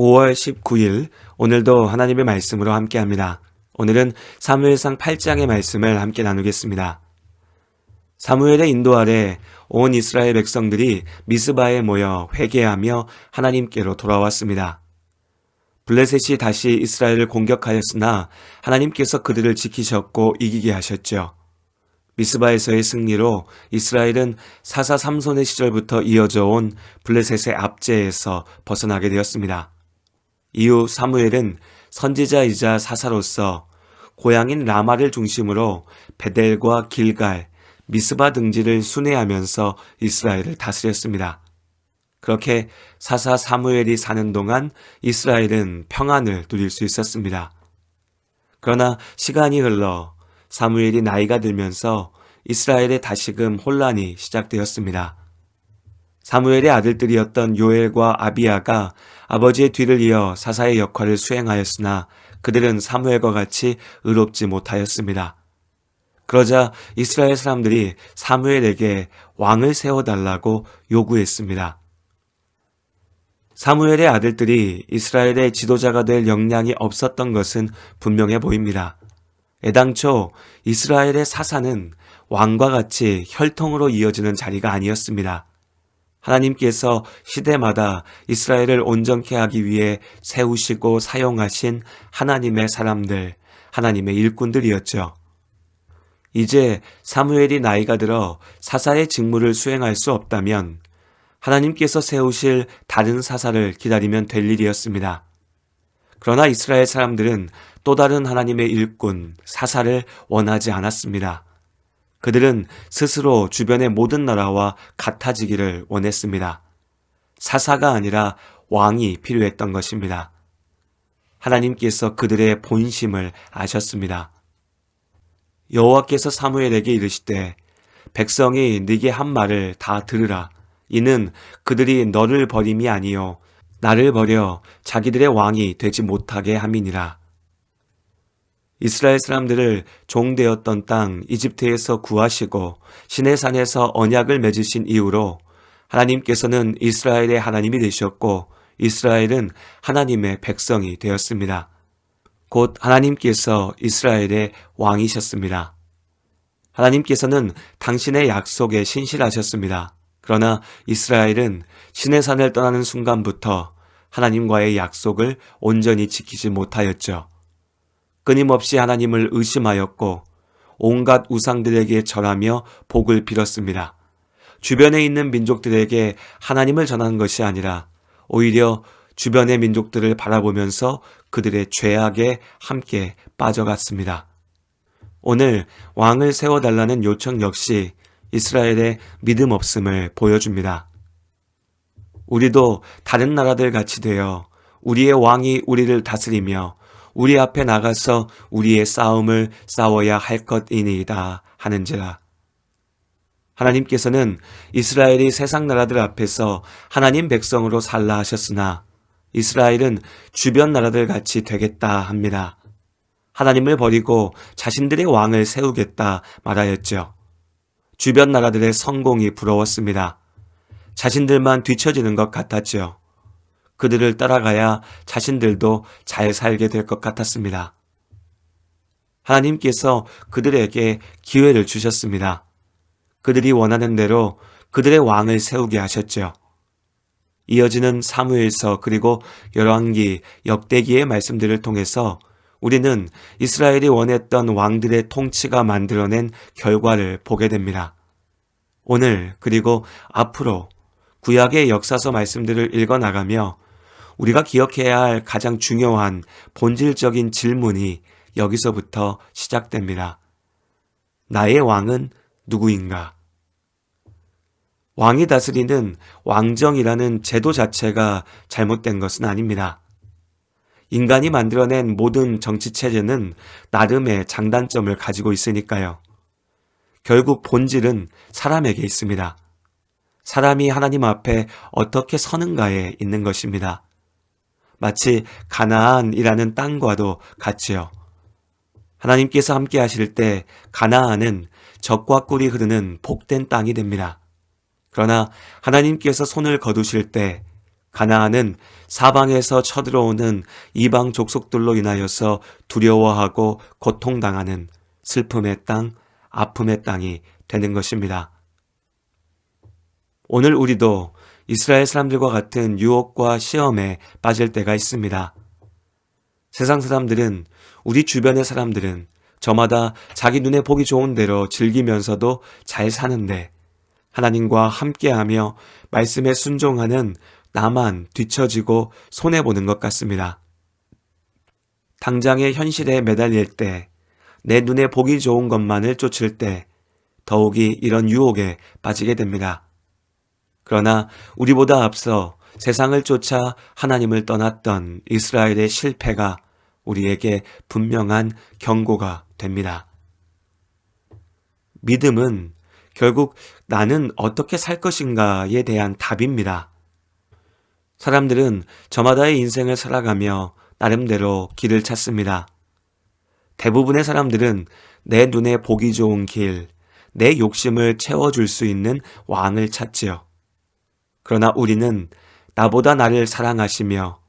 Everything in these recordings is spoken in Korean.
5월 19일 오늘도 하나님의 말씀으로 함께합니다. 오늘은 사무엘상 8장의 말씀을 함께 나누겠습니다. 사무엘의 인도 아래 온 이스라엘 백성들이 미스바에 모여 회개하며 하나님께로 돌아왔습니다. 블레셋이 다시 이스라엘을 공격하였으나 하나님께서 그들을 지키셨고 이기게 하셨죠. 미스바에서의 승리로 이스라엘은 사사 삼손의 시절부터 이어져 온 블레셋의 압제에서 벗어나게 되었습니다. 이후 사무엘은 선지자이자 사사로서 고향인 라마를 중심으로 베델과 길갈, 미스바 등지를 순회하면서 이스라엘을 다스렸습니다. 그렇게 사사 사무엘이 사는 동안 이스라엘은 평안을 누릴 수 있었습니다. 그러나 시간이 흘러 사무엘이 나이가 들면서 이스라엘에 다시금 혼란이 시작되었습니다. 사무엘의 아들들이었던 요엘과 아비야가 아버지의 뒤를 이어 사사의 역할을 수행하였으나 그들은 사무엘과 같이 의롭지 못하였습니다. 그러자 이스라엘 사람들이 사무엘에게 왕을 세워달라고 요구했습니다. 사무엘의 아들들이 이스라엘의 지도자가 될 역량이 없었던 것은 분명해 보입니다. 애당초 이스라엘의 사사는 왕과 같이 혈통으로 이어지는 자리가 아니었습니다. 하나님께서 시대마다 이스라엘을 온전케 하기 위해 세우시고 사용하신 하나님의 사람들, 하나님의 일꾼들이었죠. 이제 사무엘이 나이가 들어 사사의 직무를 수행할 수 없다면 하나님께서 세우실 다른 사사를 기다리면 될 일이었습니다. 그러나 이스라엘 사람들은 또 다른 하나님의 일꾼, 사사를 원하지 않았습니다. 그들은 스스로 주변의 모든 나라와 같아지기를 원했습니다. 사사가 아니라 왕이 필요했던 것입니다. 하나님께서 그들의 본심을 아셨습니다. 여호와께서 사무엘에게 이르시되 백성이 네게 한 말을 다 들으라. 이는 그들이 너를 버림이 아니요 나를 버려 자기들의 왕이 되지 못하게 함이니라. 이스라엘 사람들을 종되었던 땅 이집트에서 구하시고 시내산에서 언약을 맺으신 이후로 하나님께서는 이스라엘의 하나님이 되셨고 이스라엘은 하나님의 백성이 되었습니다. 곧 하나님께서 이스라엘의 왕이셨습니다. 하나님께서는 당신의 약속에 신실하셨습니다. 그러나 이스라엘은 시내산을 떠나는 순간부터 하나님과의 약속을 온전히 지키지 못하였죠. 끊임없이 하나님을 의심하였고 온갖 우상들에게 절하며 복을 빌었습니다. 주변에 있는 민족들에게 하나님을 전하는 것이 아니라 오히려 주변의 민족들을 바라보면서 그들의 죄악에 함께 빠져갔습니다. 오늘 왕을 세워달라는 요청 역시 이스라엘의 믿음 없음을 보여줍니다. 우리도 다른 나라들 같이 되어 우리의 왕이 우리를 다스리며 우리 앞에 나가서 우리의 싸움을 싸워야 할 것이니이다 하는지라. 하나님께서는 이스라엘이 세상 나라들 앞에서 하나님 백성으로 살라 하셨으나 이스라엘은 주변 나라들 같이 되겠다 합니다. 하나님을 버리고 자신들의 왕을 세우겠다 말하였죠. 주변 나라들의 성공이 부러웠습니다. 자신들만 뒤처지는 것 같았죠. 그들을 따라가야 자신들도 잘 살게 될 것 같았습니다. 하나님께서 그들에게 기회를 주셨습니다. 그들이 원하는 대로 그들의 왕을 세우게 하셨죠. 이어지는 사무엘서 그리고 열왕기, 역대기의 말씀들을 통해서 우리는 이스라엘이 원했던 왕들의 통치가 만들어낸 결과를 보게 됩니다. 오늘 그리고 앞으로 구약의 역사서 말씀들을 읽어나가며 우리가 기억해야 할 가장 중요한 본질적인 질문이 여기서부터 시작됩니다. 나의 왕은 누구인가? 왕이 다스리는 왕정이라는 제도 자체가 잘못된 것은 아닙니다. 인간이 만들어낸 모든 정치체제는 나름의 장단점을 가지고 있으니까요. 결국 본질은 사람에게 있습니다. 사람이 하나님 앞에 어떻게 서는가에 있는 것입니다. 마치 가나안이라는 땅과도 같지요. 하나님께서 함께 하실 때 가나안은 젖과 꿀이 흐르는 복된 땅이 됩니다. 그러나 하나님께서 손을 거두실 때 가나안은 사방에서 쳐들어오는 이방 족속들로 인하여서 두려워하고 고통당하는 슬픔의 땅, 아픔의 땅이 되는 것입니다. 오늘 우리도 이스라엘 사람들과 같은 유혹과 시험에 빠질 때가 있습니다. 세상 사람들은, 우리 주변의 사람들은 저마다 자기 눈에 보기 좋은 대로 즐기면서도 잘 사는데, 하나님과 함께하며 말씀에 순종하는 나만 뒤처지고 손해보는 것 같습니다. 당장의 현실에 매달릴 때, 내 눈에 보기 좋은 것만을 쫓을 때 더욱이 이런 유혹에 빠지게 됩니다. 그러나 우리보다 앞서 세상을 쫓아 하나님을 떠났던 이스라엘의 실패가 우리에게 분명한 경고가 됩니다. 믿음은 결국 나는 어떻게 살 것인가에 대한 답입니다. 사람들은 저마다의 인생을 살아가며 나름대로 길을 찾습니다. 대부분의 사람들은 내 눈에 보기 좋은 길, 내 욕심을 채워줄 수 있는 왕을 찾지요. 그러나 우리는 나보다 나를 사랑하시며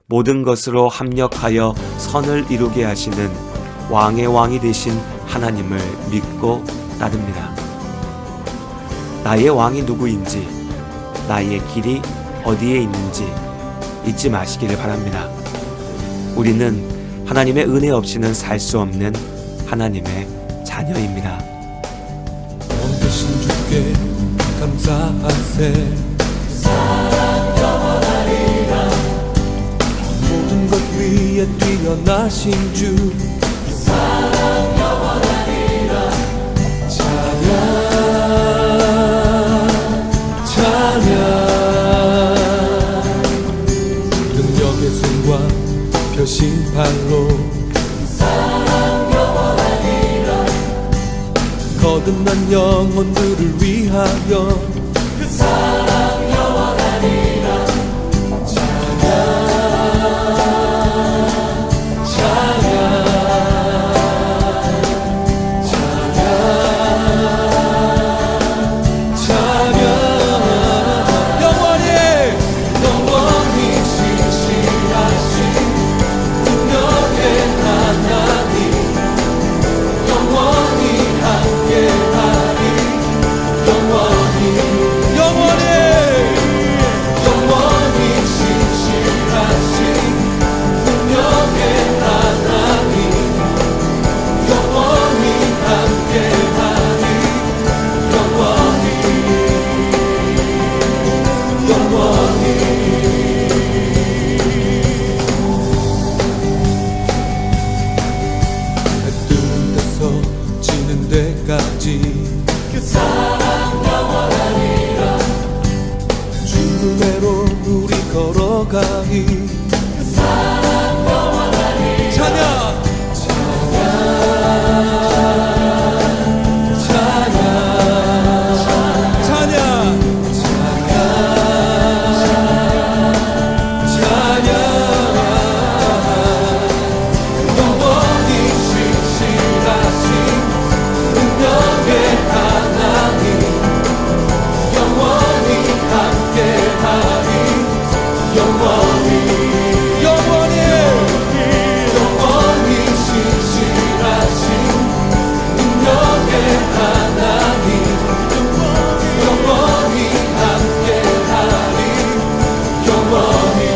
모든 것으로 합력하여 선을 이루게 하시는 왕의 왕이 되신 하나님을 믿고 따릅니다. 나의 왕이 누구인지, 나의 길이 어디에 있는지 잊지 마시기를 바랍니다. 우리는 하나님의 은혜 없이는 살 수 없는 하나님의 자녀입니다. 왕 되신 주께 감사하세. 사랑 영원하리라. 모든 것 위에 뛰어나신 주. 사랑 영원하리라. 찬양 능력의 손과 표심팔로 사랑 영원하리라. 거듭난 영혼들을 위하여 그 사랑 영원하리라. 그 사랑 영원하리라. 주님으로 우리 걸어가니 그 사랑 영원하리라. 찬양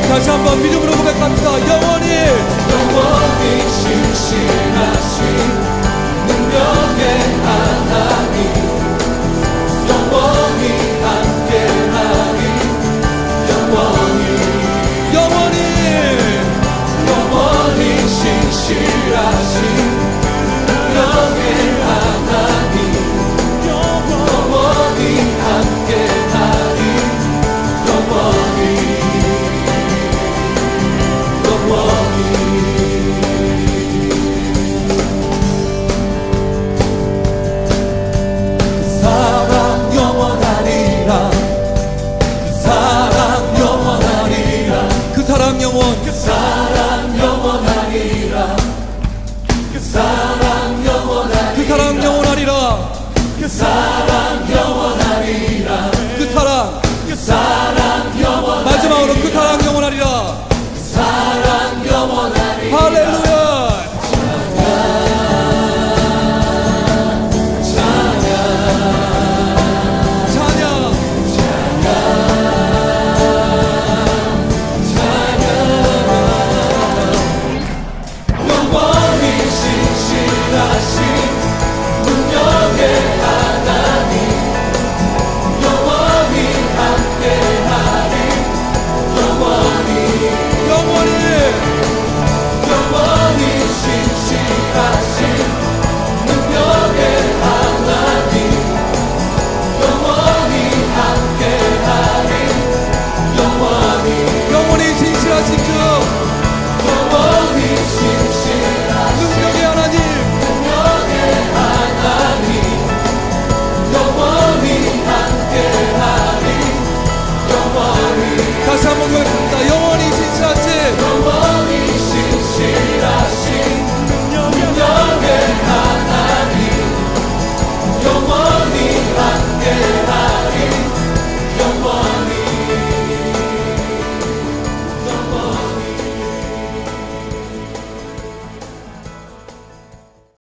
다시 한번 믿음으로 고백합니다. 영원히 신실하신 능력의 하나님, 영원히 함께하리. 영원히 신실하신 능력의 하나님, 영원히 함께하리. 사랑 영원하리라. 사랑 영원하리라. 그 사랑 영원. 그 사랑 영원하리라. 그 사랑 영원하리라. 그 사랑 영원하리라. 그 사랑 영원하리라. 그 사랑. 그 사랑